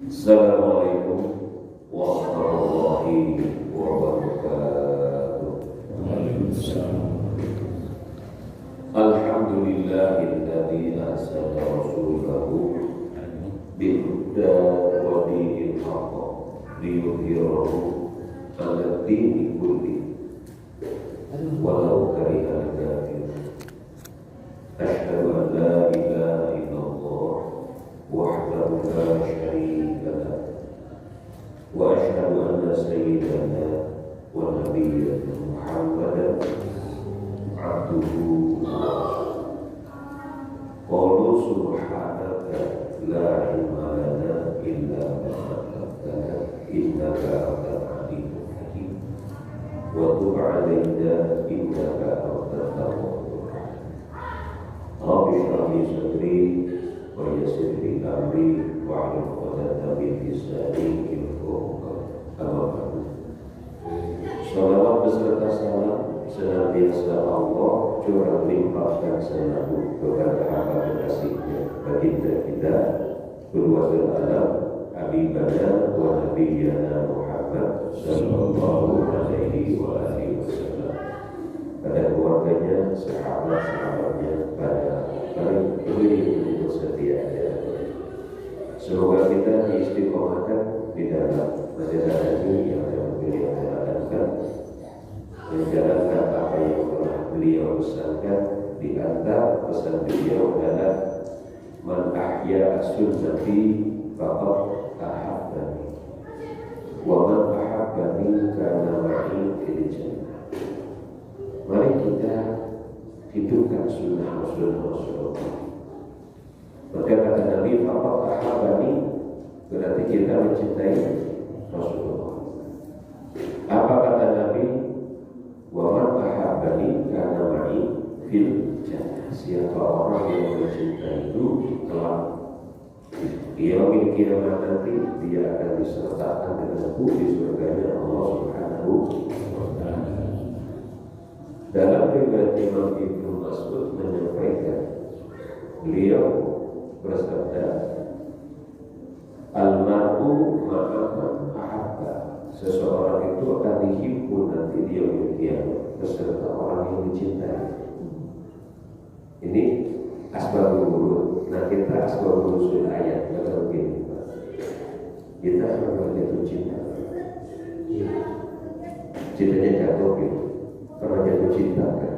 Assalamualaikum warahmatullahi wabarakatuh. Alhamdulillahilladzi arsala rasulahu bil huda wa dinil haqq liyudhhirahu 'ala dini kullihi walau karihal kafirun. Asyhadu an la ilaha illallah wahdahu la syarika lah wa asyhadu anna sayyidana wa nabiyyana Muhammadan abduhu wa qala subhanaka la ilma lana illa ma 'allamtana innaka antal alimul hakim wa tub 'alaina innaka antat tawwabur rahim. Rabbi shrah li sadri wa yassir li amri wahlul 'uqdatam min lisani yafqahu qawli. Amma ba'du. Salawat beserta salam senantiasa Allah curah limpahkan selalu kepada hamba kekasihnya baginda kita qudwatul alam habibana wa nabiyyana Muhammad sallallahu alaihi wa alihi wasallam, pada keluarganya, sahabat-sahabatnya, pada beliau setianya. Semoga kita diistiqomahkan di dalam perjalanan ini yang beliau jalankan, menjalankan apa yang telah beliau pesankan. Di antara pesan beliau adalah man ahya sunnati faqad ahabbani wa man ahabbani kana ma'i fil jannah. Mari kita hidupkan sunnah Rasulullah. Maka kata Nabi, faqad ahabbani, berarti kita mencintai Rasulullah. Apa kata Nabi? Wa man ahabbani kana ma'i fil jannah. Siapa orang yang mencintai itu kelak yaumil kiamat nanti dia akan disertakan denganku di surganya Allah Subhanahu wa ta'ala. Dalam riwayat Imam Ibnu Mas'ud menyampaikan, beliau bersabda, al-mar'u ma'a man ahabba. Seseorang itu akan dihimpun nanti di yaumil kiamat beserta orang yang dicintai. Ini asbabul wurud. Nah, kita asbabul nusul ayat kalau begini, kita pernah jatuh cinta, cintanya jatuh gitu, pernah jatuh cinta kan?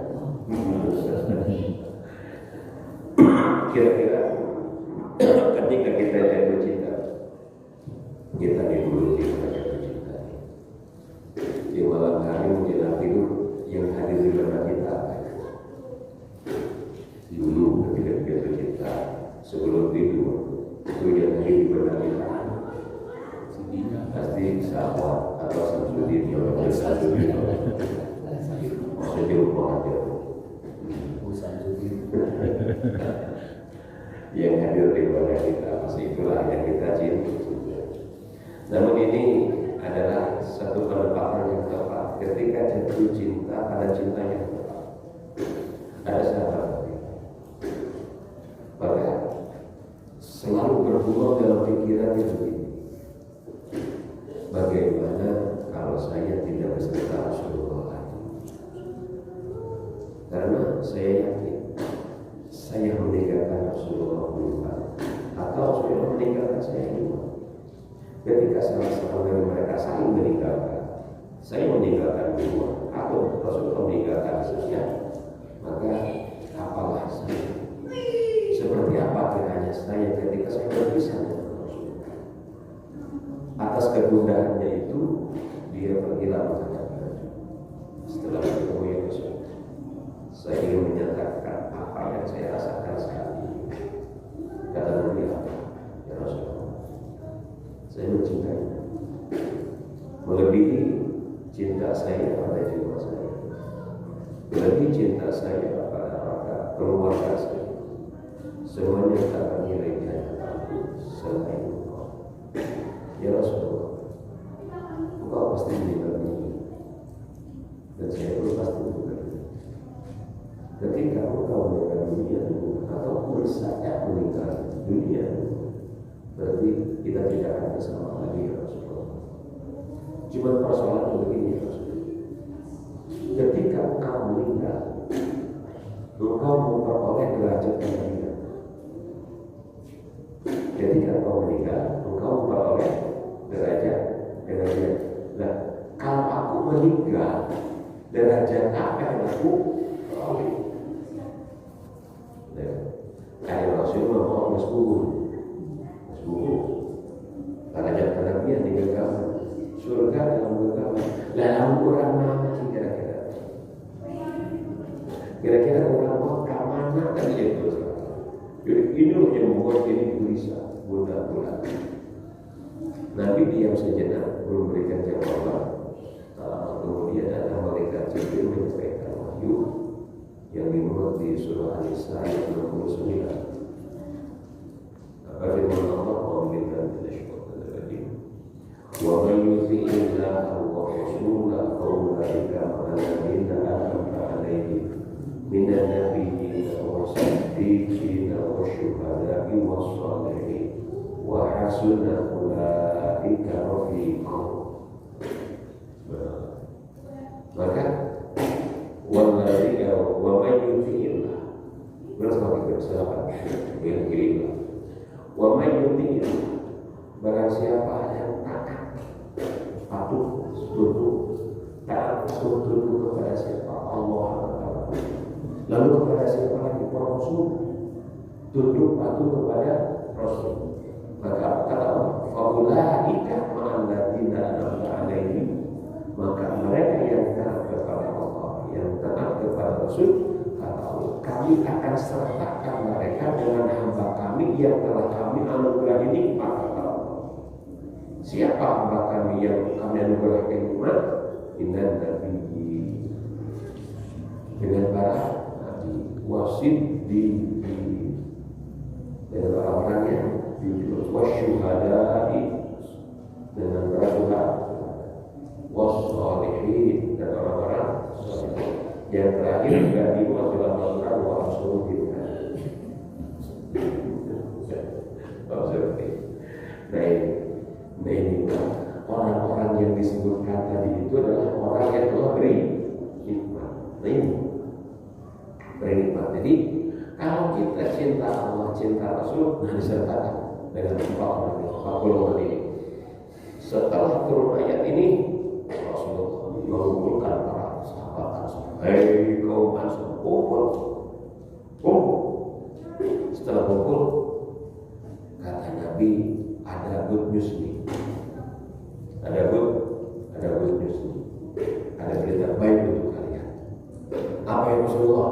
Kira-kira ketika kita jatuh cinta, kita dulu kita jatuh cinta di malam hari menjelang tidur, yang hadir di benak kita dulu ketika jatuh cinta sebelum tidur itu yang hadir di benak kita pasti sahabat atau Samsudin sejauh aja yang hadir di benak kita pasti itulah yang kita cinta. Namun ini adalah satu penempatan yang tepat. Ketika jatuh cinta pada cinta yang tepat, ada sahabat maka selalu bergumam dalam pikirannya begini, bagaimana kalau saya tidak beserta Rasulullah lagi? Karena saya yakin saya meninggalkan Rasulullah duluan atau Rasulullah meninggalkan saya duluan. Ketika salah seorang dari mereka saling meninggalkan, saya meninggalkan duluan atau Rasulullah meninggalkan saya, maka apalah saya? Seperti apa kiranya saya ketika saya berpisah dengan Rasulullah? Atas kegundahannya itu dia pergilah mengatakan, setelah bertemu ya Rasul, saya ingin menyatakan apa yang saya rasakan saat ini. Kata Nabi apa? Ya Rasulullah, saya mencintai melebihi cinta saya pada jiwa saya, melebihi cinta saya pada keluarga saya. Semuanya tak akan nilainya selain Engkau. Ya Rasulullah, Engkau pasti meninggal dunia dan saya pun pasti meninggal dunia. Ketika Engkau meninggal dunia atau saat meninggal dunia, berarti kita tidak akan bersama lagi ya Rasulullah. Cuma persoalan begini ya Rasulullah. Ketika engkau meninggal, engkau memperoleh derajat yang tidak. Ketika engkau meninggal, engkau memperoleh derajat yang tidak. Nah, kalau aku meninggal, derajat apa yang aku peroleh? Kayak Rasulullah mau masbuk, derajat kenabian di genggaman, surga dalam genggaman. Dalam orang mana sih kira-kira? Kira-kira orang mau ke mana kan itu? Jadi ini loh yang membuat ini gelisah, bulat-bulat. Nabi diam sejenak, belum memberikan jawaban. Kemudian ada malaikat Jibril menyampaikan wahyu yang dimuat di surah An-Nisa ayat 69. Apa firman Allah? Qaumin tashqaqul rajim. Wa man yuti'illah wa rasulahu fa ulaika ma'al ladzina an'amta 'alaihim minan nabiyyin was-siddiqin wasyuhada'i was-shalihin wa hasuna ulaika rafiqa. Maka wallahi wa man yuti'illah berapa bersahabat yang gila. Wa man yuti'illah barang siapa yang taat patuh taat tunduk kepada siapa Allah lalu kepada siapa lagi Rasul tunduk patuh kepada Rasul, maka kata Allah faulaika ma'al ladzina an'amta 'alaihim, maka mereka yang taat kepada Allah, yang taat kepada Rasul, kata Allah, kami akan sertakan mereka dengan hamba kami yang telah kami anugerah nikmat. Kata Allah, siapa hamba kami yang kami anugerah nikmat? Innan nabiyyi, dengan para nabi, wasiddiqin, dengan orang-orang yang jujur, wasyuhada'i, dengan para syuhada, was-shalihin, dan orang-orang saleh. Yang terakhir juga dimuat dalam Al-Quran wa rasulih. Nah ini orang-orang yang disebutkan tadi itu adalah orang yang telah beri nikmat. Nah ini beri nikmat. Jadi kalau kita cinta Allah, cinta Rasul, nah disertakan dengan empat golongan ini. Setelah turun ayat ini, Rasulullah mengumpulkan para sahabat. Hei kaum Ansar, kumpul. Setelah kumpul, kata Nabi, ada good news nih. Ada good news nih. Ada berita baik untuk kalian. Apa yang Rasulullah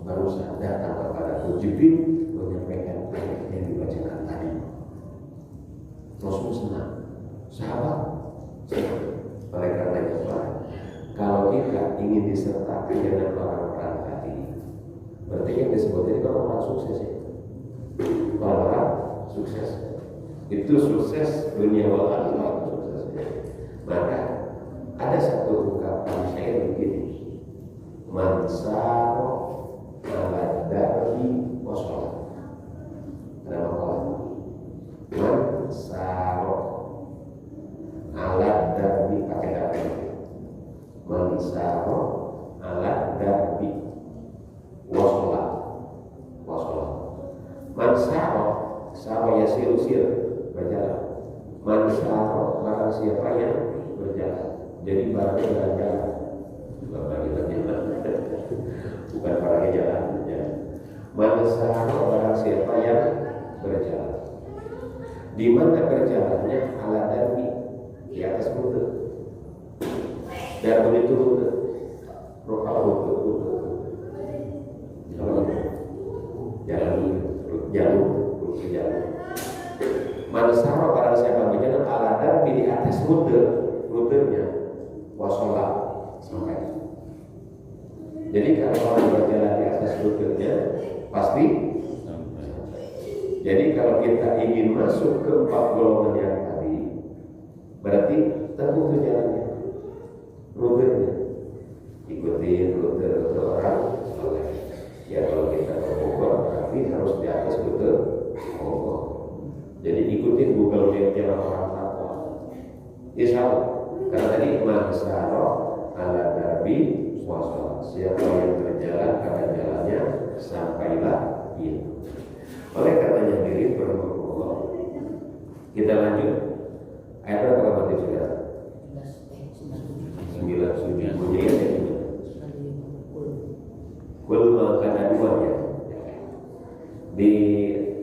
barusan datang kepada Jibril menyampaikan ayat yang dibacakan tadi. Rasul senang. Sahabat, oleh karena itu, kalau kita ingin disertakan dengan orang-orang tadi, berarti yang disebut ini orang-orang sukses ya. Orang-orang sukses itu sukses dunia wal akhirah, sukses. Maka ada satu ungkapan syair begini: mansaro ala darbi wassalam. Ada makalah mansaro ala darbi, pakai darbi, mansaro ala darbi wassalam. Mansaro sama yasiru berjalan. Mansaro barang siapa yang berjalan. Jadi barangnya berjalan, bukan barangnya jalan. Mansaro barang siapa yang berjalan. Di mana berjalannya? Ala darbi, di atas rute. Darbi itu rute. Jalan. Mansaro barang siapa berjalan ala darbi, di atas rutenya wasolah sampai. Jadi kalau orang berjalan di atas rutenya pasti sampai. Jadi kalau kita ingin masuk ke 4 golongan yang tadi, berarti tempuh jalannya, rutenya, ikuti rute orang soleh. Ya kalau kita ke Bogor, berarti harus di atas rute Bogor. Jadi ikutin Insya Allah. Karena tadi masyarakat ala darbi wasol. Siapa yang berjalan pada jalannya sampailah ia. Oleh karenanya diri berdoa. Kita lanjut. Ayat berapa mati sudah? 97 bunyi ya. Kul maka aduannya di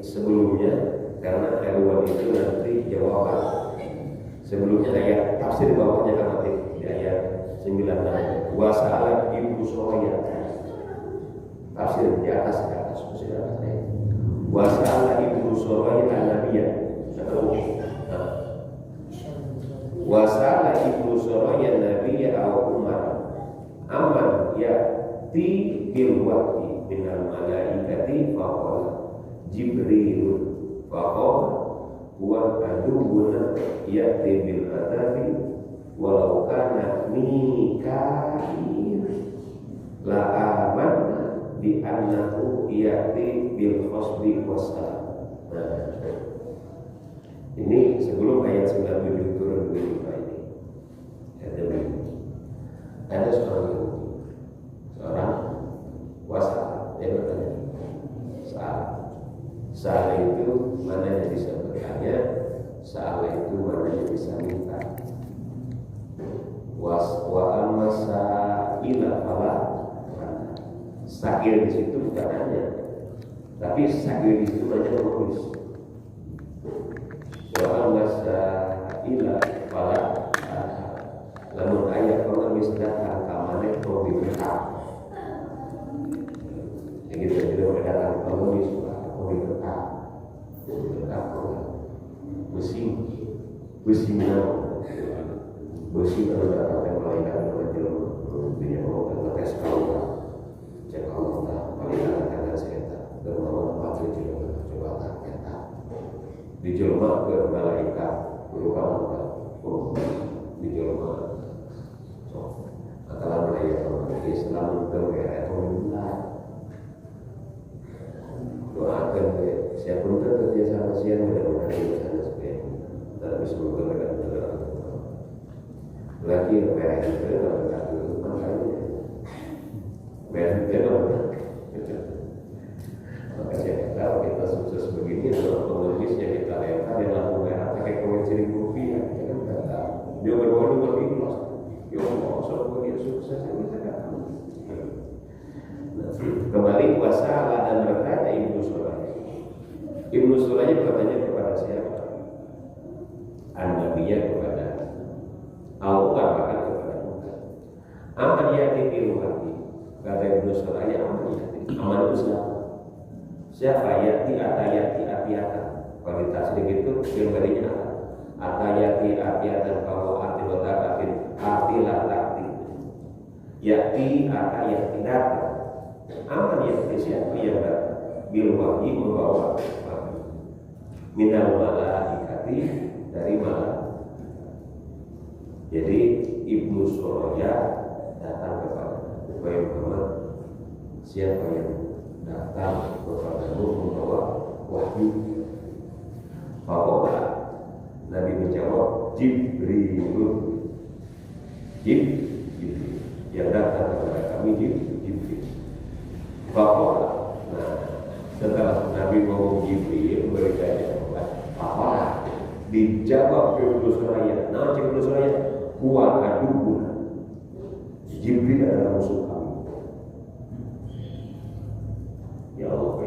sebelumnya, karena aduan itu nanti jawaban. Sebelumnya ayat tafsir bawahnya kan di ayat 96. Wasa'alat ibu Suraya. Tafsir di atas Wasa'alat ibu Suraya an-Nabiyya. Wasa'alat ibu Suraya an-Nabiyya aw Umar. Aman ya'ti bil wahyi minal malaikati faqala Jibril faqala wa aduuna ya'ti bil adabi walau kana Mikail la amanna bi annahu ya'ti bil khosbi wassalam. Nah, ini sebelum ayat 97 turun begini Pak ini. Ada seorang puasa dia bertanya salah itu mana yang bisa bertanya, salah itu mana yang bisa minta. Wa amasa ila fala sakir di situ bukan hanya, tapi sakir di situ banyak menulis. Wa amasa ila fala lamun ayat pengemis datang kamane mau diberkah. Yang gitu jadi mereka datang pengemis mau diberkah. Besi kalau datang malaikat menjual dunia mau dan tes kau cek Allah tak malaikat kata saya dan mau tempat dijual coba tak kata dijual ke malaikat berupa dijual so antara malaikat Islam terkait doakan siapa pun terjadi sama siang mudah-mudahan di sana supaya tapi semoga mereka berdoa lagi merah itu makanya merah itu maka saya kalau kita sukses begini adalah pengemis yang kita lempar yang lampu merah pakai koin Rp1.000 kita kan nggak tahu dia berdoa berikhlas ya Allah soal dia sukses kita nggak tahu. Kembali puasa dan berkata Ibnu Suraya bertanya kepada siapa? An-Nabiyya kepada Allah bahkan kepada Muhammad. Aman yati bil wahyi. Kata Ibnu Suraya aman yati. Aman itu siapa? Siapa yati atayati. Kalau di tasdid itu filmnya atayati atiyatan kalau arti wadatin arti latati. Yati atayati datang. Aman yati siapa yang datang? Bil wahyi membawa minal malaikati dari malaikat. Jadi Ibnu Suraya datang kepada Muhammad, siapa yang datang kepadamu membawa wahyu? Faqala Nabi menjawab Jibril yang datang kepada kami Jibril. Faqala setelah Nabi ngomong Jibril berkata apa? Dijawab Ibnu Suraya. Nah, Ibnu Suraya huwa aduuna. Jibril adalah musuh kami. Ya Allah,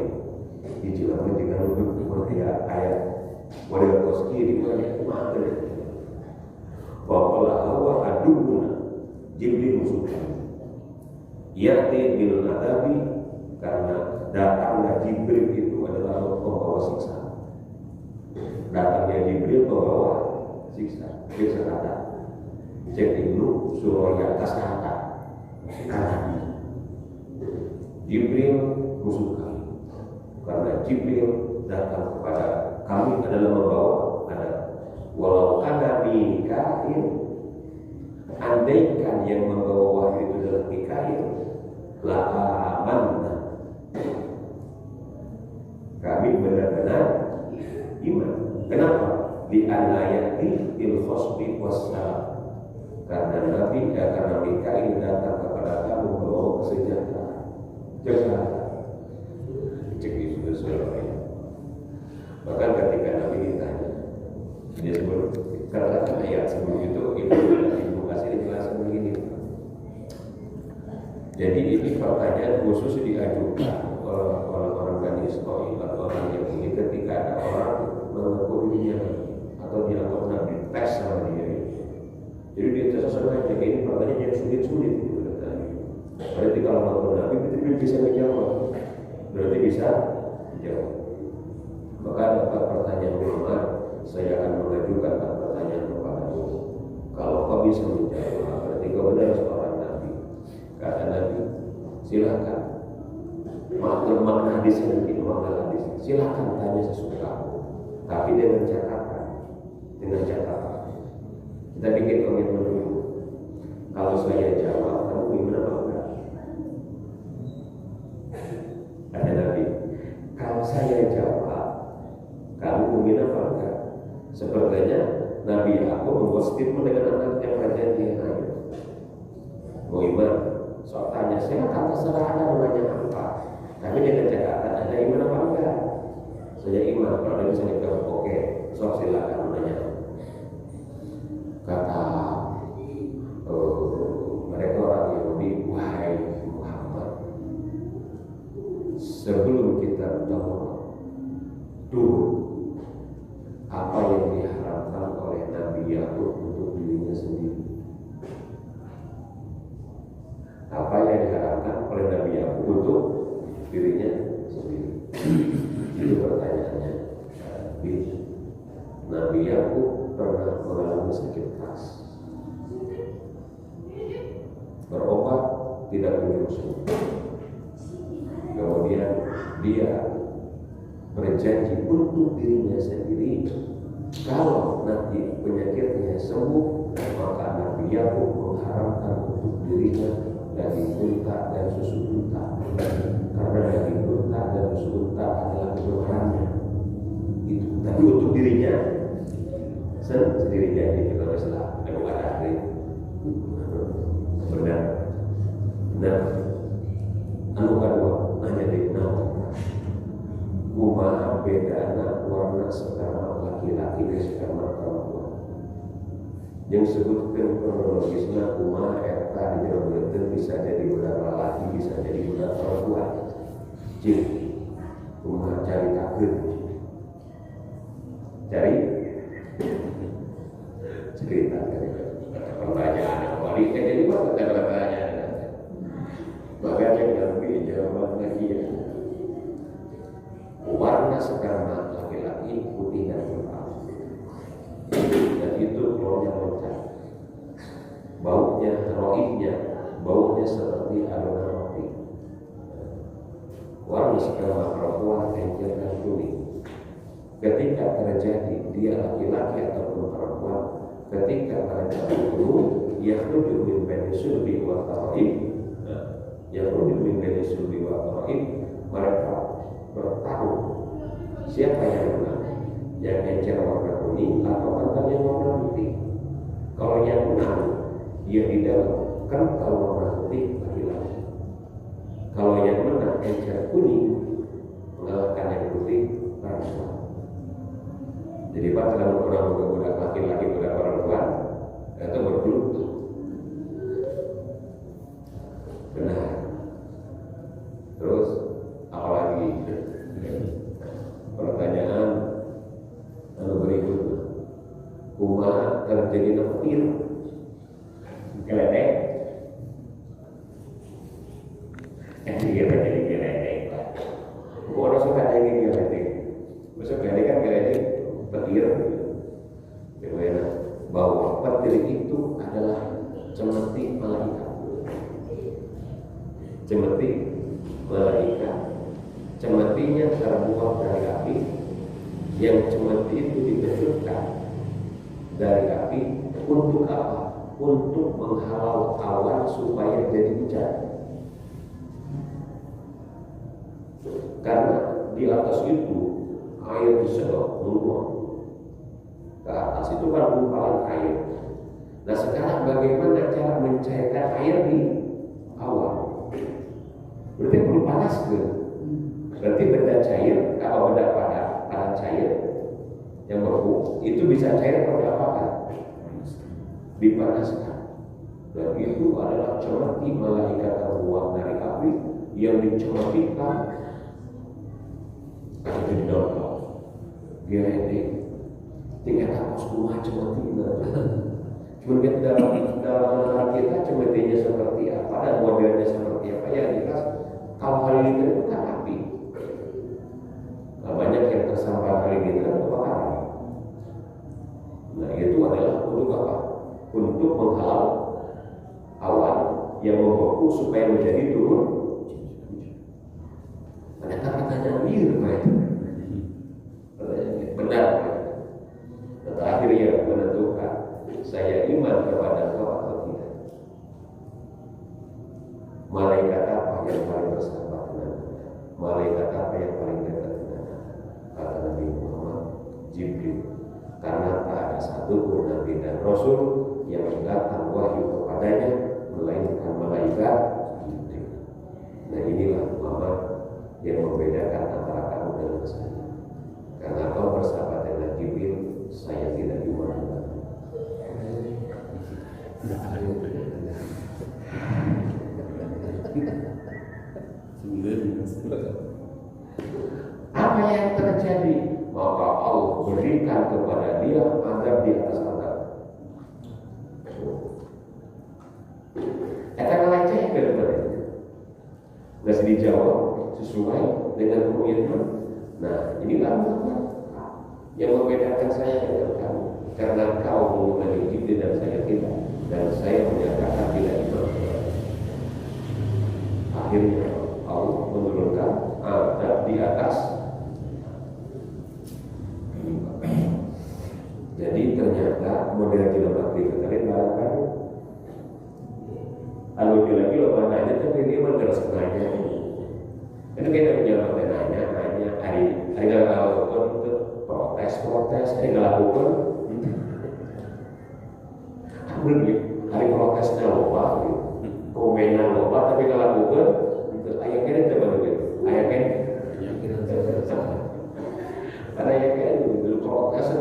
dijelaskan dengan seperti ayat Wadil Qoski di mana mata. Bahwa huwa aduuna. Jibril musuh kami. Ya'ti bil adabi karena datangnya Jibril itu adalah pembawa siksa. Datangnya Jibril pembawa siksa kata. Jadi Ibnu Suraya atas kata Jibril musuh kami. Karena Jibril datang kepada kami adalah membawa ada walau kana Mikail, andaikan yang membawa wahyu itu adalah Mikail, la amanna, kami benar-benar iman. Kenapa? Di ayati bil khosbi wassalam. karena Mikail datang kepada kamu membawa kesejahteraan. Jangan cek itu sesuai. Bahkan ketika Nabi ditanya, dia sebelum katakan ayat sebelum itu ibu kasih dijelasin begini. Jadi ini pertanyaan khusus diajukan oleh orang Bani Israil atau orang Yahudi ketika ada orang mengaku dirinya atau dianggap Nabi tes sama dia. Jadi dia tes sama dia, ini pertanyaan yang sulit-sulit gitu. Berarti kalau mengaku Nabi itu bisa menjawab, berarti bisa menjawab. Maka dapat pertanyaan ulama, saya akan mengajukan pertanyaan kepadamu. Kalau kau bisa menjawab, berarti kau benar seorang Nabi. Kata Nabi, silakan. Makna hadis yang begini, makna hadis. Silakan tanya sesukamu, tapi dengan catatan. Kita bikin komitmen dulu. Kalau saya jawab, kamu gimana apa enggak? Kata Nabi, kalau saya jawab, kamu mungkin apa enggak? Sepertinya Nabi aku membuat statement dengan anak yang perjanjian. Mau iman? Soal tanya, saya akan terserah Anda menanya apa. Tapi dengan catatan ada iman apa enggak? Saya iman. Kalau Anda bisa dijawab, oke, so silakan menanya. Kata mereka orang Yahudi, wahai Muhammad, sebelum kita bertemu dulu apa yang diharapkan oleh Nabi Yakub untuk dirinya sendiri? Apa yang diharapkan oleh Nabi Yakub untuk dirinya sendiri? Itu pertanyaannya. Nabi Yakub pernah mengalami sakit keras, berobat tidak kunjung sembuh. Kemudian dia berjanji untuk dirinya sendiri, kalau nanti penyakitnya sembuh, maka Nabi Yakub mengharamkan untuk dirinya daging unta dan susu unta, karena daging unta dan susu unta adalah kebenarannya. Itu. Tapi untuk dirinya sendiri jadi kita Islam dan bukan ahli benar. Nah, anu kedua nanya di kumaha bedana warna sperma laki-laki dan sperma perempuan. Yang sebutkan kronologisnya kumaha eta dijelaskan bisa jadi budak laki, bisa jadi budak perempuan. Jadi kumaha cari takdir, cari cerita dari pertanyaan yang balik jadi apa pertanyaan? Bagaimana yang jawaban lagi ya? Warna sperma laki-laki putih dan hitam, dan itu baunya loncat, baunya roihnya, baunya seperti adonan roti. Warna sperma perempuan encer dan kuning. Ketika terjadi dia laki-laki ataupun perempuan, ketika terjadi kuning, yakhruju min baini sulbi wa tara'ib, yakhruju min baini sulbi wa tara'ib, mereka bertarung siapa yang menang, yang encer warna kuning atau kental yang warna putih. Kalau yang menang dia di dalam kental warna putih laki-laki. Kalau yang menang encer kuning mengalahkan yang putih perempuan. Jadi pacaran orang budak laki-laki budak perempuan itu bergelut. Benar. Terus apalagi pertanyaan berikutnya, kumaha terjadi petir geledek? Dia terjadi geledek. Orang suka jadi geledek. Maksud geledek kan geledek petir. Bagaimana? Bahwa petir itu adalah cemeti malaikat. Cemeti malaikat. Cemetinya terbuat dari api, yang cemeti itu dibesarkan dari api untuk apa? Untuk menghalau awan supaya jadi hujan. Karena di atas itu air disedot menguap. Ke atas itu kan gumpalan air. Nah sekarang bagaimana cara mencairkan air di awal? Berarti perlu panas kan? Berarti benda cair, kalau benda padat cair yang beku itu bisa cair pada apakah? Dipanaskan. Dan itu adalah cermati malaikat ruang dari api yang dicermatikan karena di dalam dia ini tingkat harus rumah cermatinya. Cuma kita dalam kita cermatinya seperti apa dan modelnya seperti apa ya kita kalau halilintar itu kan api. Nah, banyak yang tersambar halilintar kebakaran. Nah itu adalah untuk apa? Untuk menghalau awan yang membeku supaya menjadi turun. Ternyata katanya benar. Dan akhirnya menentukan saya iman kepada kau atau tidak. Malaikat apa yang paling bersahabat dengan kita? Malaikat apa yang paling dekat dengan kita? Kata Nabi Muhammad, Jibril. Karena tak ada satu pun Nabi dan Rasul yang datang wahyu kepadanya melainkan malaikat Jibril. Nah inilah Muhammad yang membedakan antara kamu dengan saya. Karena kau bersahabat dengan Jibril, saya tidak iman dengan kamu. Apa yang terjadi? Maka Allah berikan kepada dia azab di atas azab. Akan leceh ke depan itu. Nggak dijawab sesuai dengan komitmen. Nah, inilah yang membedakan saya dengan kamu. Karena kau mengenai Jibril dan saya tidak. Dan saya menyatakan tidak iman. Akhirnya Allah menurunkan azab di atas. Jadi ternyata model jelema itu tadi barangkali kalau lagi lo nanya tapi dia benar sebenarnya itu kita menjawab nanya hari nggak lakukan itu protes hari nggak lakukan hari protesnya lupa komenan lupa tapi nggak lakukan itu ayahnya itu baru gitu ayahnya karena ayahnya itu protesnya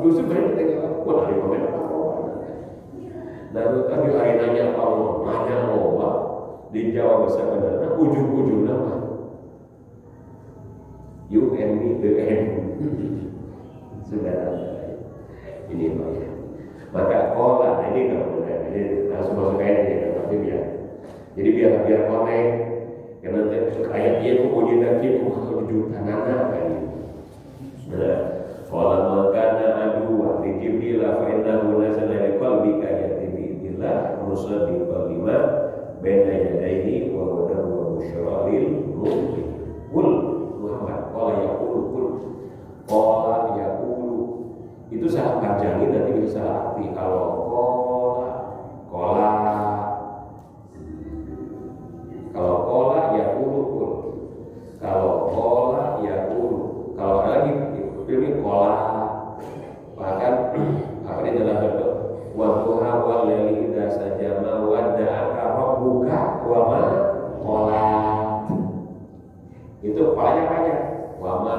justru mereka tinggal lakukan hari komenan lalu tadi hari nanya Allah nanya loba dijawab sebenarnya ujung-ujungnya mah you and me the end sudah ini Pak ya maka kola ini nggak boleh ini langsung masuk kayaknya tapi biar jadi biar connect karena kayak dia kemudian nanti juta nana kan nah kola makana adu di Jibril fa innahu nazala li qalbika yati bi'illah musaddiqan lima baina yadayhi wa hudan wa busyra lil mu'min qul Muhammad qala yaqulu itu salah panjangin nanti bisa salah arti kalau kola yaqulu kalau lagi ini kola bahkan apa ini dalam bentuk wadduha wal laili idza sajama wadda'aka rabbuka wa ma qala itu banyak wa ma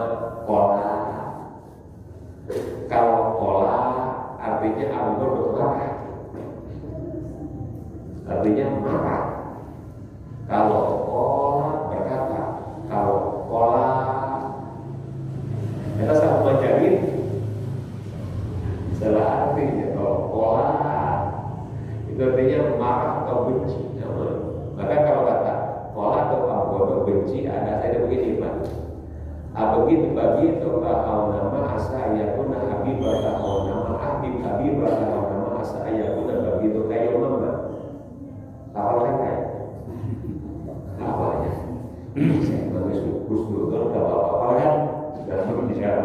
qala kalau qala artinya Allah berkata artinya marah kalau qala berkata kalau qala kita sama mencari salah artinya kalau qala itu artinya marah atau benci. Maka kalau kata qala atau abodo benci ada saya begini Pak. Begitu kalau nama asa ayakuna habibah kalau nama habibah kalau nama asa ayakuna begitu kayak mama. Apa lagi? Apa ya? Saya bagus dulu kalau apa kan? Dan bicara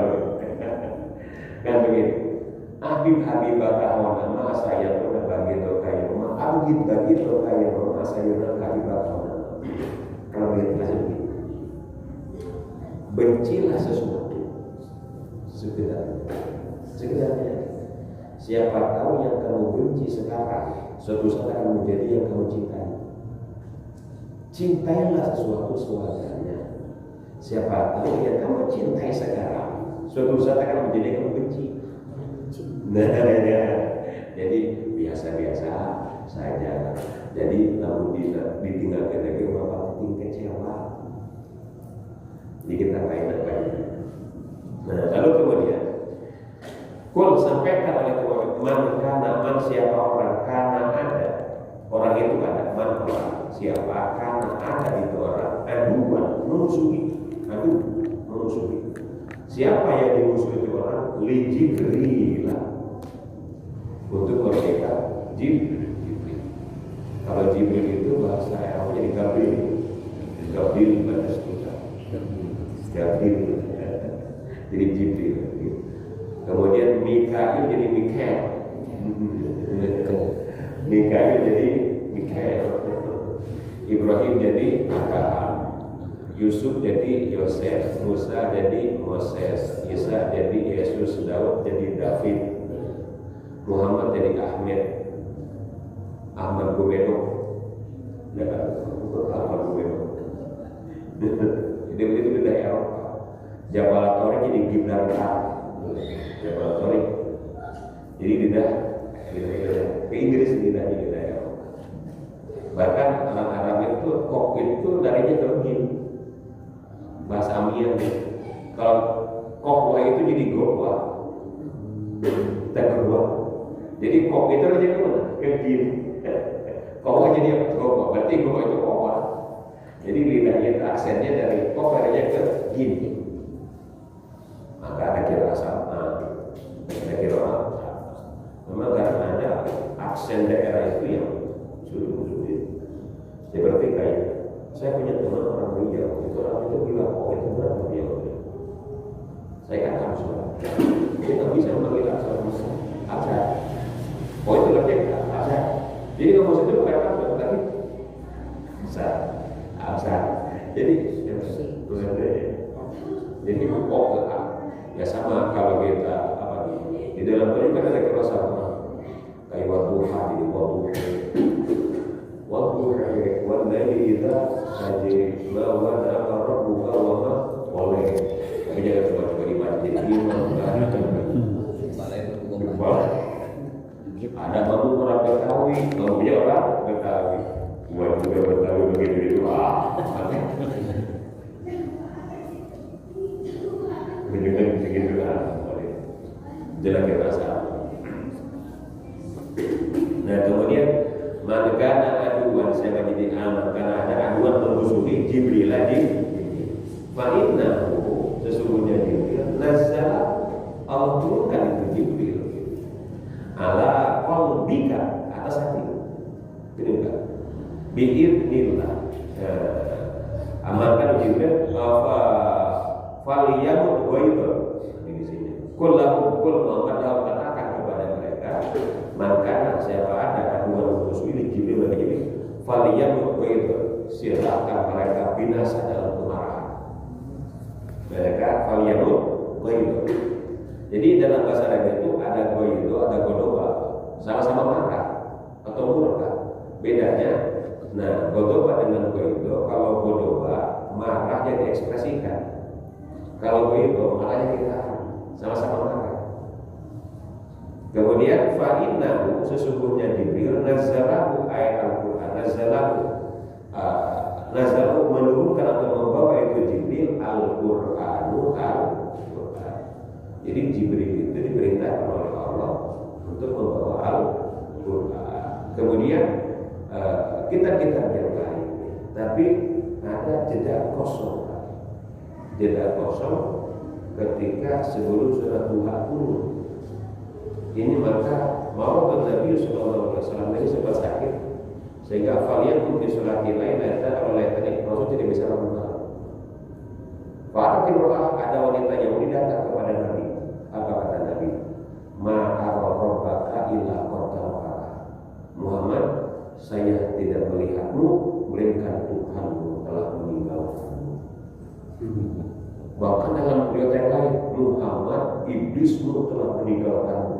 kan begitu. Habibah kalau nama asa ayakuna begitu kayak mama. Begitu kayak mama sayuna habibah kalau nama. Kalau begitu bencilah sesuatu sekedarnya Siapa tahu yang kamu benci sekarang suatu saat akan menjadi yang kamu cintai. Cintailah sesuatu sewajarnya. Siapa tahu yang kamu cintai sekarang suatu saat akan menjadi yang kamu benci. Nah, jadi biasa-biasa saja. Jadi namun ditinggalkan lagi bapak tingkat kecewa. Jadi kita kaitkan. Nah, lalu kemudian Kul sampaikan oleh Tuhan, man siapa orang karena ada orang itu ada man orang siapa karena ada itu orang aduan memusuhi siapa yang dimusuhi itu orang li Jibril untuk mereka Jibril. Kalau Jibril itu bahasa Arabnya di Gabriel bahasa kita Gabriel jadi Jibril. Kemudian Mikail jadi Mikael. Mikail jadi Mikael. Ibrahim jadi Abraham. Yusuf jadi Yosef. Musa jadi Moses. Isa jadi Yesus. Daud jadi David. Muhammad jadi Ahmad Gumeno. Ahmad Gumeno. Jadi itu beda Eropa. Jabal Tori jadi Gibraltar. Sorry. Jadi lidah ke Inggris lidahnya lidah Eropa. Bahkan orang Arab itu kok itu darinya tergin bahasa Amiyah. Kalau kokwa itu jadi gokwa, tergua. Jadi kok itu jadi mana? Kegin. Kokwa jadi gokwa. Berarti gokwa itu kokwa. Jadi lidahnya aksennya dari kok darinya ke gin. Maka ada kira sama, ada kira memang karena ada aksen daerah itu yang sulit. Seperti kayak saya punya teman orang Riau, itu orang itu bilang kok itu berat Riau. Saya kan harus dia nggak bisa memanggil asal. Oh itu lebih asal. Jadi nggak mau itu bukan apa tapi asal. Jadi jadi kok ya sama kalau kita di dalam Quran kan ada kata sama kayak wadduha jadi wadduha wadlaili idza saja ma wada'a rabbuka wa ma qala. Tapi jangan coba-coba dibaca imam ada baru orang Betawi, punya orang Betawi. Buat juga Betawi begitu itu menunjukkan begitu jelas kita rasa. Nah kemudian maka aduan saya menjadi aman karena ada aduan memusuhi Jibril lagi. Fa'innahu sesungguhnya Jibril nazala Allah turunkan itu Jibril ala qalbika atas hati. Betul kan? Bi'idnillah. Amalkan Jibril faliyamut ghaibah di sini. Kullahu kul Muhammad katakan kepada mereka, maka siapa ada aduan musuh ini Jibril bagi Jibril, faliyamut ghaibah, silakan mereka binasa dalam kemarahan. Mereka faliyamut ghaibah. Jadi dalam bahasa Arab itu ada ghaibah, ada godoba, sama-sama marah atau murka. Bedanya, nah godoba dengan ghaibah, kalau godoba marahnya diekspresikan. Kalau begitu, makanya kita sama-sama marah. Kemudian fa'innahu sesungguhnya Jibril nazalahu ayat Al-Quran nazalahu menurunkan atau membawa itu Jibril Al-Qur'anu Al-Quran. Jadi Jibril itu diperintahkan oleh Allah untuk membawa Al-Quran. Kemudian kitab-kitab yang lain, tapi ada jeda kosong ketika sebelum surat Duha turun. Ini maka mau Nabi Sallallahu Alaihi Wasallam ini sempat sakit sehingga kalian pun di surat lain ada oleh tadi Rasul tidak bisa mengenal. Pada kiroah ada wanita Yahudi datang kepada Nabi. Apa kata Nabi? Ma'arrobbaka illa qadara. Muhammad, saya tidak melihatmu melainkan Tuhanmu telah meninggalkanmu. Bahkan dalam riwayat yang lain, Muhammad iblismu telah meninggalkanmu.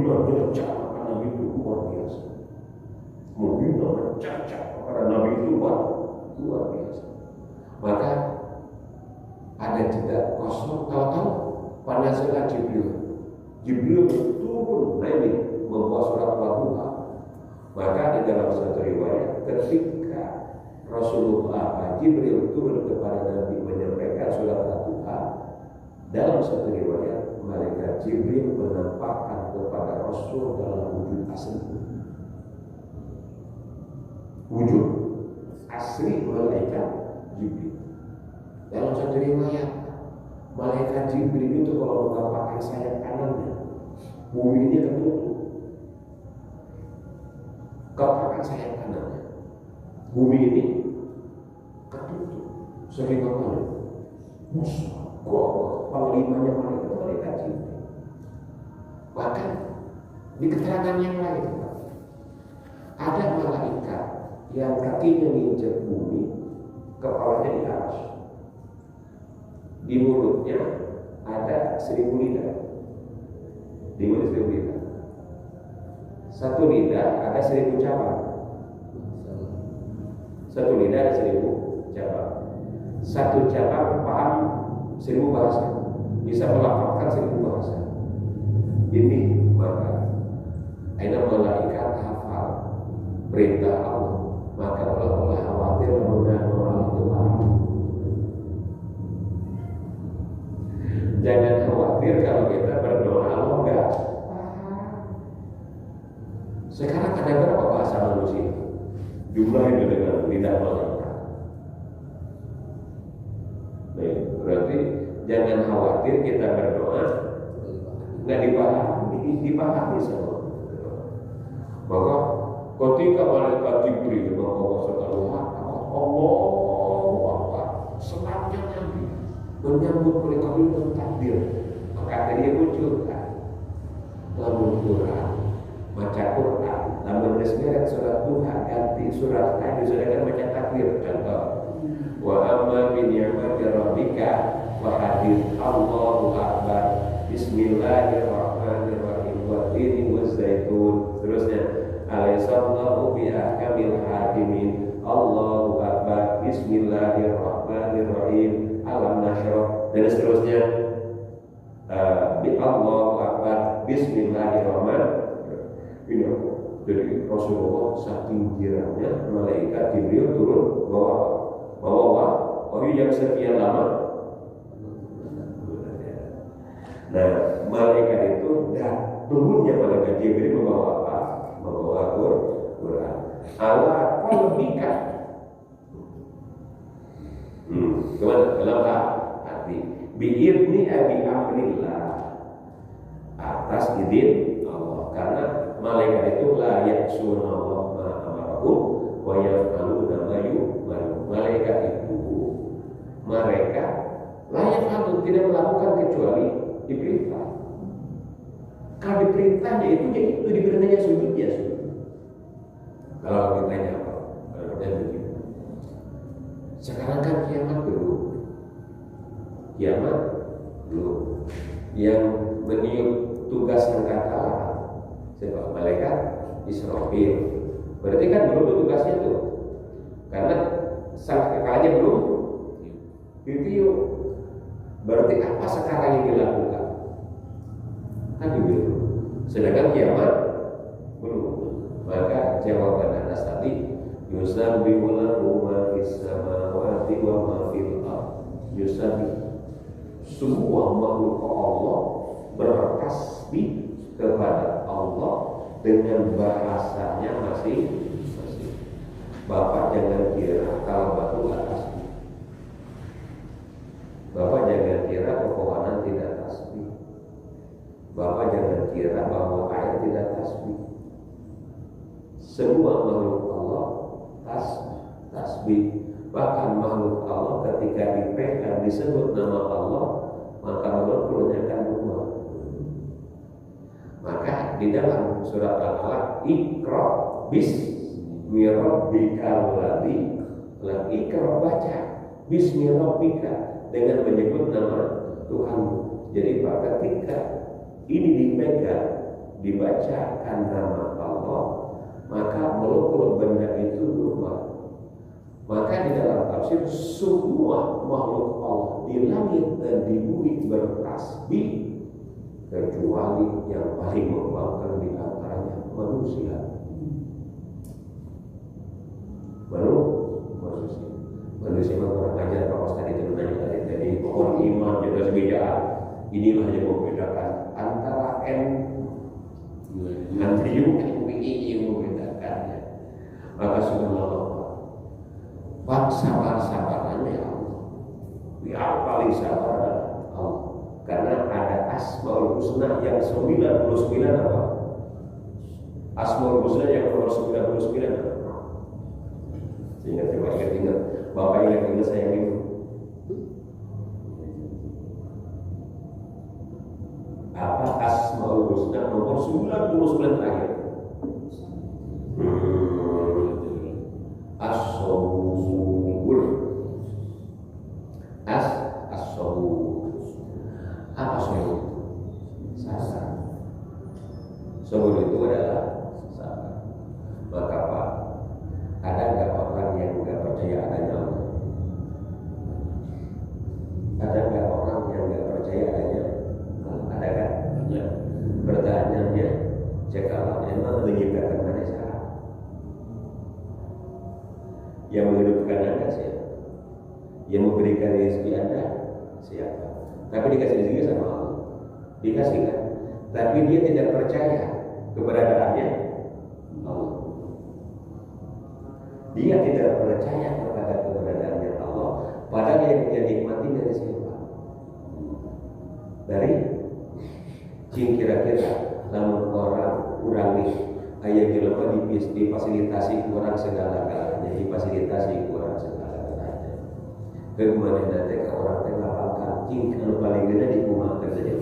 menghina cakapan Nabi itu luar biasa. Menghina mencacat para Nabi itu luar biasa. Maka ada juga kosong tahu-tahu panasnya Jibril turun naik membawa surat Wadduha. Maka di dalam satu riwayat ketika Rasulullah Jibril turun kepada Nabi menyampaikan surat Wadduha, dalam satu riwayat malaikat Jibril menampakkan kepada Rasul dalam wujud asli. Wujud asli malaikat Jibril. Dalam satu riwayat, malaikat Jibril itu kalau menampakkan sayap kanannya, bumi ini tertutup. Kepakan sayap kanannya, bumi ini tertutup. Sehingga Musa, panglimanya malaikat Jibril. Bahkan di keterangan yang lain, ada malaikat yang kakinya menginjak bumi, kepalanya di atas. Di mulutnya ada 1000 lidah. Di mulut 1000 lidah. Satu lidah ada 1000 cabang. Satu lidah ada 1000 cabang. Satu cabang paham 1000 bahasa. Bisa melafalkan 1000 bahasa. Ini maka aina malaikat hafal perintah Allah. Maka Allah khawatir mudah orang itu paham. Jangan khawatir kalau kita berdoa Allah enggak. Sekarang ada berapa bahasa manusia? Jumlah itu dengan lidah malaikat. Baik, berarti jangan khawatir kita berdoa enggak dipahami sama. Bahwa ketika malaikat Jibril membawa surat Allah, senangnya Nabi menyambut mereka dengan takbir. Maka dia munculkan lamun Quran, baca Quran, lamun resmikan surat Tuhan, ganti surat lain, disudahkan baca takbir. Contoh, wa amma bi ni'mati rabbika wa hadith Allahu akbar, bismillahirrahmanirrahim, wa tini wa zaitun. Terusnya, alaihissallahu bi ahkamil hakimin, Allahu akbar, bismillahirrahmanirrahim, alam nasyrah, dan seterusnya. Bi Allahu akbar, bismillahirrahmanirrahim. Jadi Rasulullah saking girangnya malaikat Jibril turun bawa wahyu yang sekian lama. Nah, malaikat itu turunnya malaikat Jibril membawa apa? Membawa Quran. Allah qalbika. Kemana? Dalam hati. Bi'idni abi amrillah, atas izin Allah. Karena malaikat itu la yaksuna Allah ma amarahum wa yaf'aluna ma yu'marun. Malaikat itu mereka la yaf'alun, tidak melakukan kecuali diperintah. Kalau diperintahnya itu diperintahnya sujud ya sujud. Kalau ditanya apa? Kalau ditanya begitu. Sekarang kan kiamat dulu. Kiamat belum. Yang meniup tugas sangkakala siapa? Malaikat Israfil. Berarti kan belum tugasnya tuh. Karena sangkakalanya belum ditiup. Berarti apa sekarang yang dilakukan? Kan belum. Sedangkan kiamat belum. Maka jawaban atas tadi yusabbihu lahu ma fis samawati wa ma fil ardh. Yusabbihu, semua makhluk Allah bertasbih kepada Allah dengan bahasanya masing-masing. Bapak jangan kira kalau batu gak tasbih. Bapak jangan kira pepohonan tidak tasbih. Bapak jangan kira bahwa air tidak tasbih. Semua makhluk Allah tasbih. Bahkan makhluk Allah ketika dipegang disebut nama Allah, maka Allah pulangnya akan berubah. Maka di dalam surat Al-Alaq, Iqra bismi rabbikal ladzi khalaq. Iqra, baca bismi rabbika, dengan menyebut nama Tuhanmu. Jadi ketika ini dipegang dibacakan nama Allah, maka molekul benda itu berubah. Maka di dalam tafsir semua makhluk Allah di langit dan di bumi bertasbih kecuali yang paling membangkang di antaranya manusia. Manusia kurang ajar Pak Ustaz itu menanya tadi orang iman jaga sebedaan. Inilah yang membedakan antara nanti juga yang membedakannya. Maka subhanallah, sabar-sabarannya Allah. Yang paling sabar adalah Allah. Karena ada Asmaul Husna yang 99 apa? Asmaul Husna yang nomor 99 apa? Ingat, Bapak ingat saya yang itu. Apa Asmaul Husna nomor 99 terakhir? As-Sabur. As-Sabur. Apa sabur? Sabar. Sabur itu adalah sabar. Maka Pak, ada nggak orang yang nggak percaya adanya Allah? Ada nggak orang yang nggak percaya adanya Allah? Ada kan? Ya. Pertanyaannya, jikalau memang menciptakan mana sekarang? Yang menghidupkan Anda siapa? Yang memberikan rezeki Anda siapa? Tapi dikasih rezeki sama Allah. Dikasih kan? Tapi dia tidak percaya keberadaannya Allah. Dia tidak percaya kepada keberadaannya Allah. Padahal yang dia nikmati dari siapa? Dari kira-kira namun orang kurangi ayat jelema difasilitasi kurang segala-galanya, difasilitasi kurang segala-galanya. Kemudian nanti ke orang teh lapang kancing anu paling gede dikumakeun saja.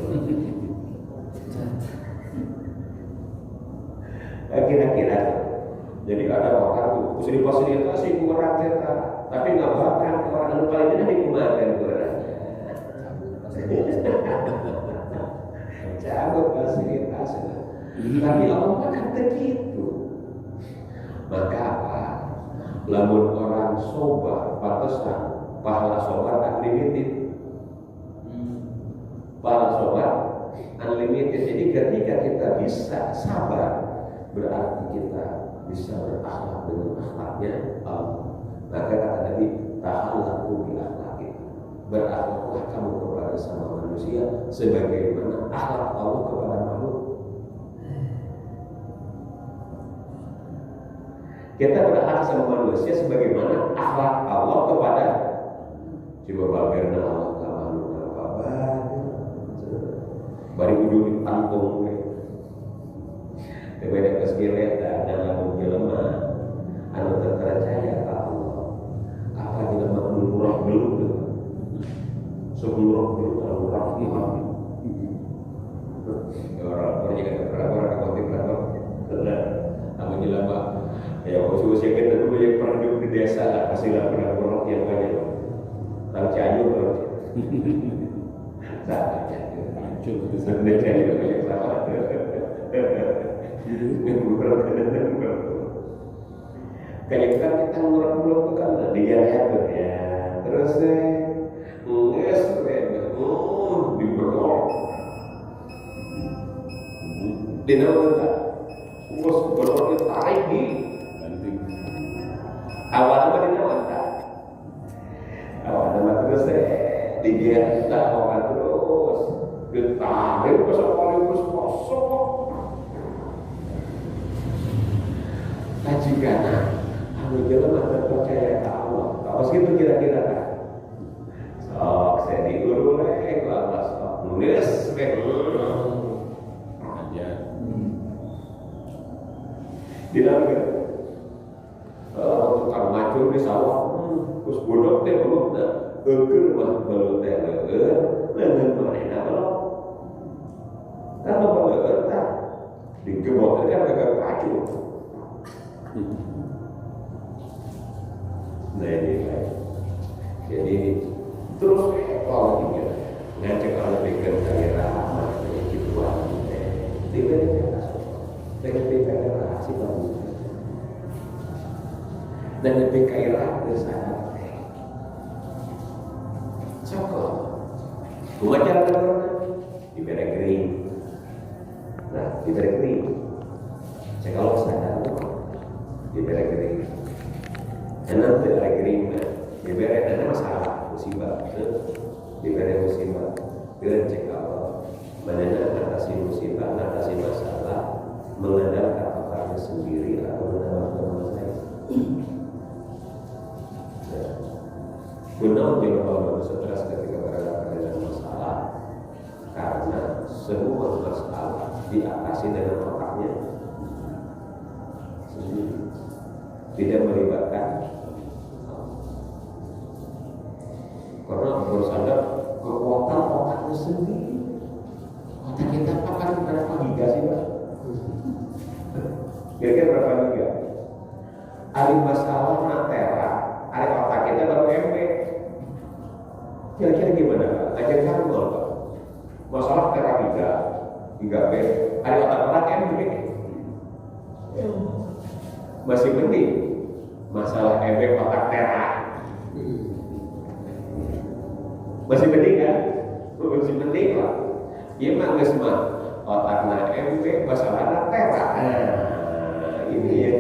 Kira-kira jadi ada orang tuh bisa difasilitasi kurang kita, tapi nggak bahkan orang anu paling gede dikumakeun kurang. Jago fasilitas, tapi Allah kan begitu. Maka apa? Lamun orang sobar, pantesan pahala sobar unlimited. Pahala sobar unlimited. Jadi ketika kita bisa sabar, berarti kita bisa berakhlak dengan akhlaknya Allah. Maka kata Nabi, tahallaku bil akhlaqi. Berakhlaklah kamu kepada sama manusia sebagaimana akhlak Allah kepada makhluk. Kita berakhlak sama manusia sebagaimana akhlak Allah kepada coba bagian Allah ke makhluk apa bari ujung tangkung beda keskilet dan lamun jelema anu terpercaya ka Allah apa jelema nurah belum sebelum berurah iman orang berjaga orang khawatir karena kamu jelema ya usia kita dulu yang pernah hidup di desa lah pastilah pernah berurah yang banyak tahu Cianjur kalau tak Cianjur sebenarnya Cianjur yang sama kayak kita ngurang-ngurang tuh kan dijalan tuh ya terus diberol dinamakan tak terus berol tarik di awalnya dinamakan tak awalnya terus dijalan tak orang terus ditarik ke sekolah terus kosong tajikana anu jelema percaya ka Allah kaos gitu kira-kira kan sok saya diurung ke Allah sok nulis ke aja di dalam kan tukang macul di sawah terus bodok teh belum dah eukeun mah baru teh leungeun manehna belum kan baru tah digebok kan kagak kacau. Nah ini kan, jadi terus kalau ini ngajak orang bikin karya ramah, gitu aja, tiba-tiba dengan PKR sih baru dengan PKR itu sangat coklat wajar diberi kering. Nah diberi kering saya kalau sadar diberi kering karena diberi kering diberi ada masalah musibah diberi musibah dengan cek Allah bagaimana atasi musibah atasi masalah mengandalkan pakarnya sendiri atau mengandalkan teman saya. Benar bila kalau stres ketika berhadapan dengan masalah karena semua masalah diatasi dengan otaknya sendiri, tidak melibatkan karena baru sadar kekuatan otaknya sendiri. Otak kita pakai berapa giga sih Pak? Kira-kira berapa giga? Ada masalah natera, ada otak kita baru MP. Kira-kira gimana Pak? Ajar kamu Pak? Masalah tera giga B, ada otak-otak MP. Masih penting masalah MP otak tera. Masih penting kan? Masih penting Pak. Iya mah nggak semua otaknya MP masalahnya tera. Ini ya.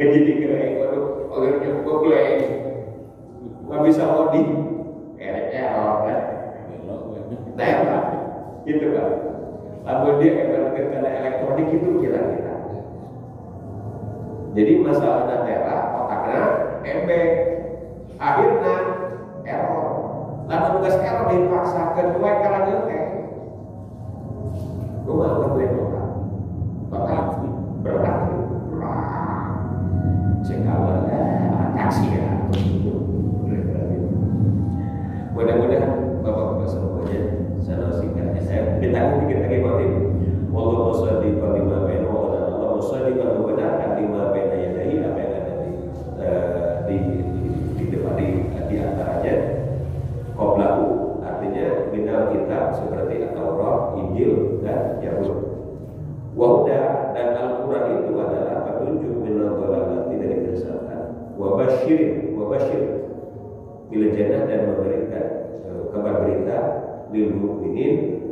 Jadi keren, waduh, orangnya goblek, nggak bisa loading, error kan? Tera, gitu kan? Lalu dia karena elektronik itu kira-kira. Jadi masalahnya tera, otaknya MP, akhirnya error. Lalu tugas error dipaksakan dua kalangan teh. Gue malah boleh otak, otak berat. Sekawalnya taksi ya. Mudah-mudahan Bapak-bapak semuanya saya singkatnya saya ditanggung dikit lagi waktu ini. Wallahu musaddiqan lima baina wa Allah musaddiqan membenarkan lima baina yadayhi apa yang ada di depan di antaranya qablahu artinya minal kitab seperti Taurat, Injil dan Zabur. Wahuda dan Al-Quran itu adalah petunjuk minal dhalalati dari kesesatan. Wabashir bil jannah dan memberikan kabar berita lil mukminin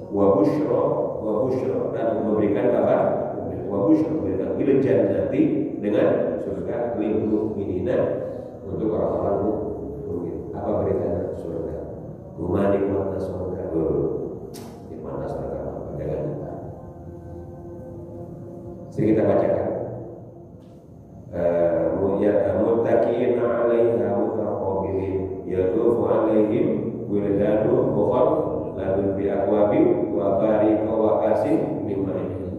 wa busyra dan memberikan kabar wa busyra bil jannati dengan surga lil mukminina untuk orang-orang mukmin. Apa berita surga? Rumah nikmatnya surga. Mana surga jangan lupa. Sini kita bacakan. Muttaqin 'alaiha mutaqabilin yatufu 'alaihim wildanun mukhalladun bi aqwabin wa bariqa wa kasim min ma'in.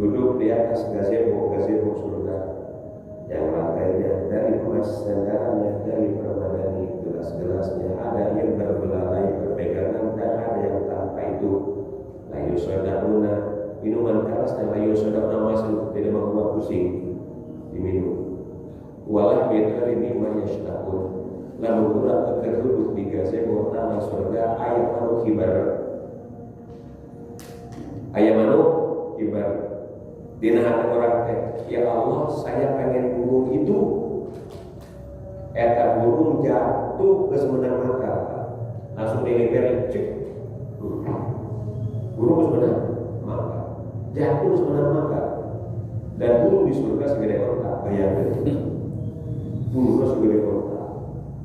Duduk di atas gazebo surga yang lantainya dari emas dan dalamnya dari permadani, gelas-gelasnya ada yang berbelalai berpegangan dan ada yang tanpa itu. Layu sodakuna minuman keras dan layu sodakuna masuk tidak membuat pusing diminum. Walah beda ini menyestakun lalu kurang terduduk di gazebo tanah surga ayam manu kibar dinahan orang teh ya Allah saya pengen burung itu eta burung jatuh ke semenang mata langsung diliberin cek burung semenang mata jatuh semenang mata dan burung di surga segede kota bayangin burung segede kota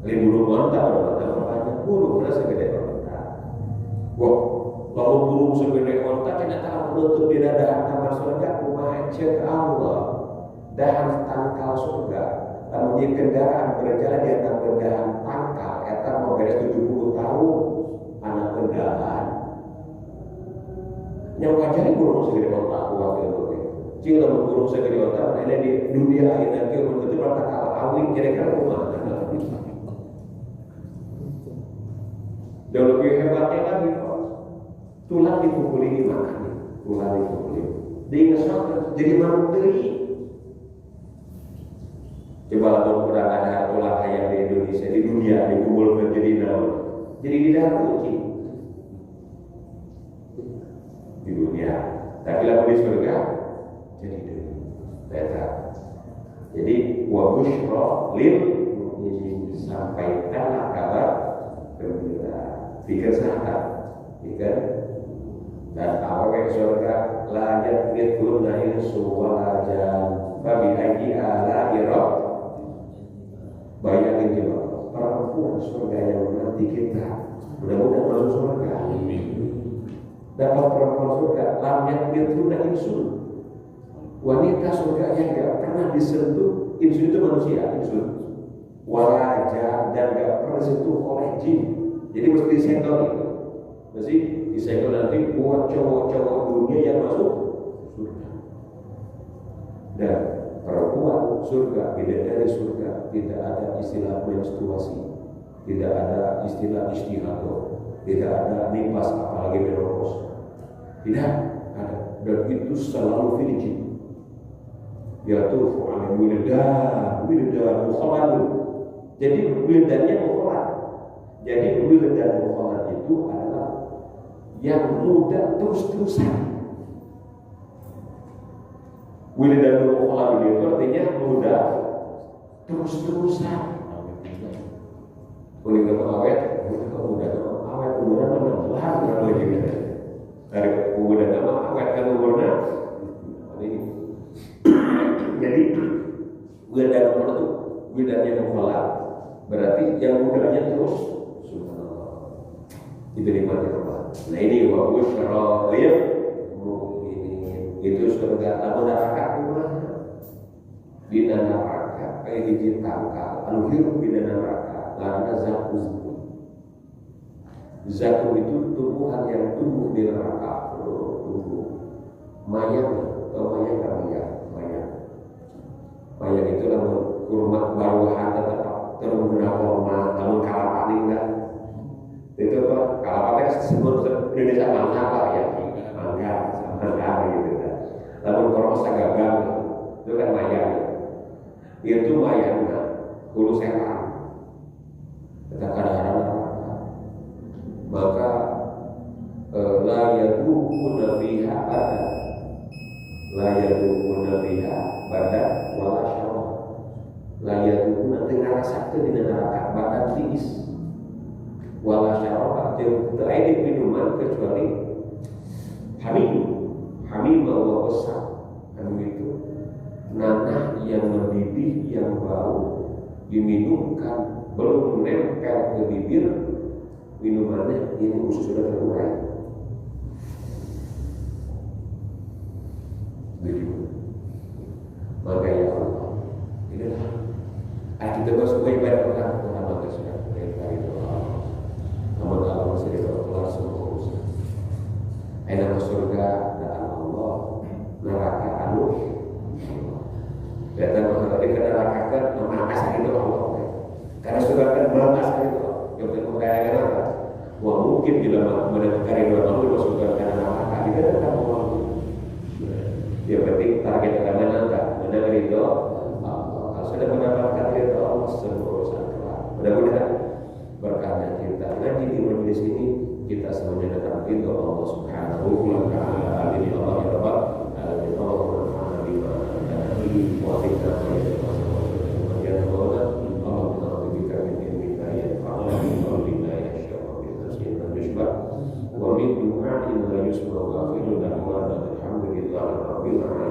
lain burung mata banyak burung segede kota wow kalau burung segede kota ternyata menutup di dada kamar surga cek Allah dahan tangkal surga lalu di kendaraan berjalan di atas kendaraan tangkal eta mau beres 70 tahun anak kendaraan yang wajar burung segede otak waktu itu cing lamun burung segede otak ada di dunia ini ke begitu rata kala awing kira-kira kumaha jauh lebih hebatnya lagi tulang dipukuli makan tulang dipukuli diingat jadi manuteri. Coba lalu kurang ada tulang ayam di Indonesia di dunia dikumpulkan jadi nama jadi di dalam kucing Tapi lalu di surga jadi deui. Eta. Jadi wa busyra lil mukminin, sampaikanlah kabar gembira. Pikir sahabat, pikir dan awewe surga la yaquluna insu wala jan fa bi ayyi ala'i rabb. Bayangin coba perempuan surga yang nanti kita mudah-mudahan masuk surga. Dapat perempuan surga lam yaquluna insu. Wanita surga yang gak pernah disentuh insu itu manusia, insu wala jan, dan gak pernah disentuh oleh jin. Jadi mesti disentuh itu. Mesti disegel nanti buat cowok-cowok dunia yang masuk surga. Dan perempuan surga, bidadari surga, tidak ada istilah menstruasi, tidak ada istilah istihadah, tidak ada nifas apalagi menopause, tidak ada. Dan itu selalu virgin. Yatufu alaihi wildan mukhalladun. Jadi wildannya mukhalad. Jadi wildan mukhalad itu adalah yang muda terus-terusan. Wildan mukhalad itu artinya muda terus-terusan. Boleh nggak awet? Muda awet umurnya mana? Lama lagi dari muda nama awet kan umurnya. Jadi wildan mukhalad itu wildannya mukhalad berarti yang mudanya terus. Itu nikmatnya Allah. Nah ini wa busyra lil mukminin. Itu surga lamun neraka kumaha? Dina neraka kayak hiji tangkal anu hirup di neraka karena zakum. Zakum itu tumbuhan yang tumbuh di neraka, tumbuh. Mayang itu lamun kurma baruhan tetap terus hormat, lamun kalapa enggak. Itu apa? Kalapa itu disebut Indonesia mangga apa ya? Mangga gitu kan. Lalu korma sagagang itu kan mayang. Itu mayangnya hulu setan. Kita kadang-kadang maka la yadukuna fiha badan, la yadukuna fiha badan wala syarab. La yadukuna tengah rasakeun di neraka badan tiis. Wala syarab jeung teu aya minuman kecuali hamim wa wasaq. Itu nanah yang mendidih yang bau diminumkan belum nempel ke bibir minumannya ini sudah terurai. Begitu. Maka ya Allah, inilah kita semua ibadah orang maka sudah dari doa. Namun Allah masih berkelar semua urusan. Enak surga dan Allah, neraka anu. Dan menghadapi ke neraka kan memaksa itu Allah. Karena surga kan memaksa itu. Yang berkaitan apa? Wah mungkin bila mendapatkan ridho Allah masukkan ke neraka kita tetap mau. Ya penting target kita menang ridho Allah. Kalau sudah mendapatkan ridho Allah semua urusan kelar. Mudah-mudahan berkahnya kita ngaji di majelis ini kita semuanya dapat ridho Allah Subhanahu wa taala. Amin ya Allah ya rabbal alamin. Allahumma bima ta'ala wa bika ya Allah. Allahumma bika min ilmika ya Allah wa bika ya syafa'u tasina bishba wa min du'a'in la yusma wa ghafirun lahu alhamdulillahi rabbil alamin.